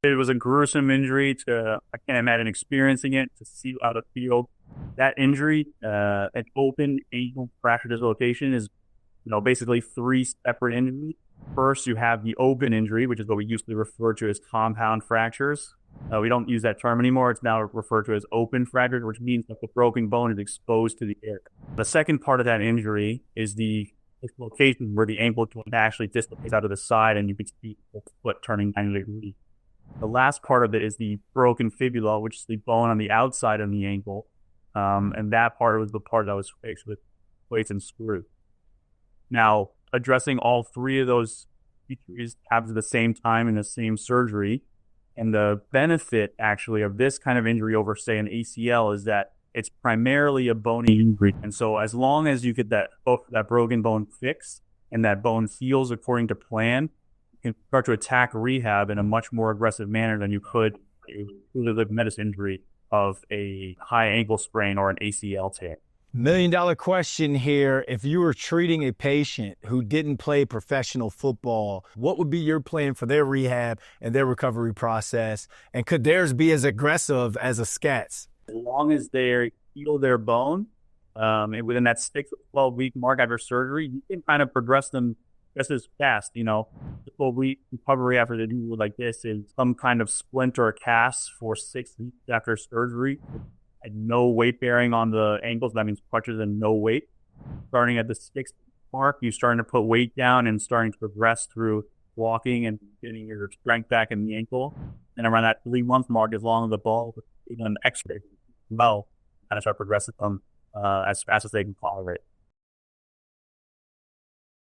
It was a gruesome injury. I can't imagine experiencing it, to see out of the field. That injury, an open ankle fracture dislocation, is basically three separate injuries. First, you have the open injury, which is what we usually refer to as compound fractures. We don't use that term anymore. It's now referred to as open fractures, which means that the broken bone is exposed to the air. The second part of that injury is the dislocation, where the ankle joint actually dislocates out of the side and you can see the foot turning 90 degrees. The last part of it is the broken fibula, which is the bone on the outside of the ankle. And that part was the part that was fixed with plates and screws. Now, addressing all three of those features happens at the same time in the same surgery. And the benefit, actually, of this kind of injury over, say, an ACL is that it's primarily a bony injury. And so as long as you get that broken bone fixed and that bone heals according to plan, you can start to attack rehab in a much more aggressive manner than you could with a medicine injury of a high ankle sprain or an ACL tear. $1 million question here. If you were treating a patient who didn't play professional football, what would be your plan for their rehab and their recovery process? And could theirs be as aggressive as a SCAT's? As long as they heal their bone, and within that 6 to 12 week mark after surgery, you can kind of progress them just as fast. The 12-week recovery after they do like this is some kind of splint or cast for 6 weeks after surgery. And no weight bearing on the ankles. That means crutches and no weight. Starting at the 6th mark, you're starting to put weight down and starting to progress through walking and getting your strength back in the ankle. And around that 3-month mark, as long as the ball is an X-ray, kind of start progressing them as fast as they can tolerate.